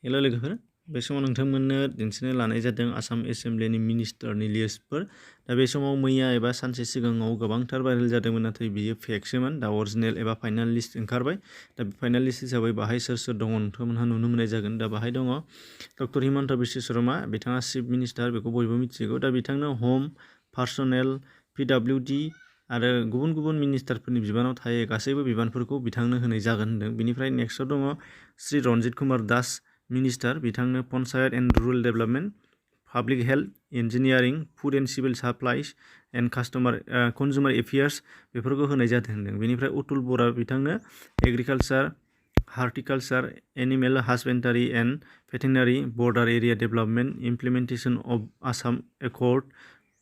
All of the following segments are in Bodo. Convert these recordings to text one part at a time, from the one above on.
हेल' लोगोफोर बे समाव नोंथांमोननो दिन्थिनो लानाय जादों आसाम एसेम्ब्लिनि मिनिस्टारनि लिस्टफोर दा बे समाव मैया एबा सानसे सिगाङाव गोबांथार भाइरेल जादोंमोन नाथाय बियो फेकसोमोन दा अरिजिनेल एबा फाइनाल लिस्ट ओंखारबाय दा फाइनाल लिस्ट हिसाबै बाहाय सोर सोर दङ नोंथांमोनहा नुनो मोननाय जागोन दा बाहाय दङ डक्टर हिमन्त बिश्व शर्मा बिथाङा चिफ मिनिस्टार बेखौ बयबो मिथिगौ दा बिथांनो हम पार्सनेल पिडब्लिउडि आरो गुबुन गुबुन मिनिस्टारफोरनि बिबानाव थायो गासैबो बिबानफोरखौ बिथांनो होनाय जागोन होनदों बिनिफ्राय नेक्स्टआव दङ श्री रन्जित कुमार दास मिनिस्टार बिथांनो panchayat and rural development public health engineering food and civil supplies and consumer affairs बेफोरखौ होनाय जादों होनदों बेनिफ्राय अतुल बरा बिथांनो agriculture horticulture animal husbandry and veterinary border area development implementation of Assam accord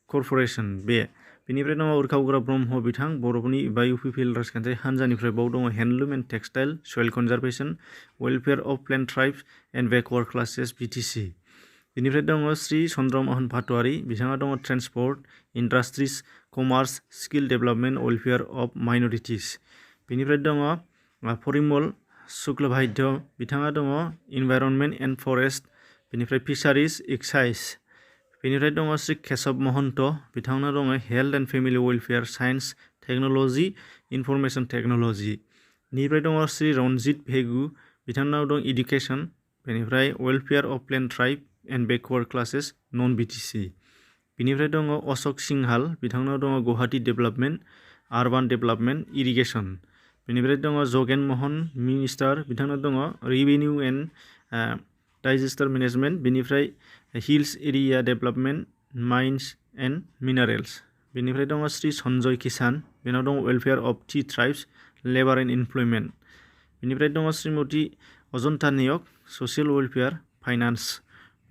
corporation बेनिफ्राय दङ उर्खावग्रा ब्रह्म बिथां बर'फोरनि बा इउपिपिएल राजखान्थियारि हान्जानिफ्राय बाव दङ handloom and textile soil conservation welfare of plain tribes and backward classes BTC बेनिफ्राय दङ श्री चन्द्रमोहन भाटवारि बिथाङा दङ transport industries commerce skill development welfare of minorities बेनिफ्राय दङ परिमल शुक्लभाध्य बिथाङा दङ इनभाइरनमेन्ट एन्ड फरेस्ट बेनिफ्राय फिसारिज एक्साइज बेनिफ्राय दङ श्री केशव महन्त बिथांना दङ health and family welfare science technology information technology बेनिफ्राय दङ श्री रन्जित भेगु बिथांनाव दं इडुकेसन बेनिफ्राय welfare of plain tribe and backward classes नन बिटिसि बेनिफ्राय दङ अशोक सिंहाल बिथांनाव दङ Guwahati development urban development irrigation बेनिफ्राय दङ जगेन महन मिनिस्टार बिथांनाव दङ रेभिनिउ एन्ड डाइजेस्टर मेनेजमेन्ट बेनिफ्राय hills area development mines and minerals बेनिफ्राय दङ श्री सन्जय किसान बेनाव दङ welfare of tea tribes labour and employment बेनिफ्राय दङ Shrimati Ajanta Neog social welfare finance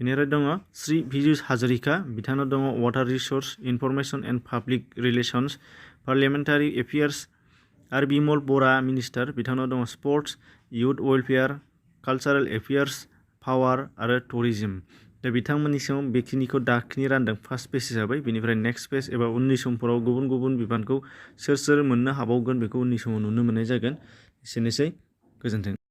बेनिफ्राय दङ श्री भिजुस हाजरिका बिथांनाव दङ water resource information and public relations parliamentary affairs आरो बिमल बरा मिनिस्टार बिथांनाव दङ sports youth welfare cultural affairs power आरो टुरिज्म दा बिथांमोननि समाव बेखिनिखौ दाखिनि रानदों फार्स्ट पेज हिसाबै बेनिफ्राय नेक्स्ट पेज एबा उननि समफोराव गुबुन गुबुन बिबानखौ सोर सोर मोननो हाबावगोन बेखौ उननि समाव नुनो मोननाय जागोन एसेनोसै गोजोन्थों।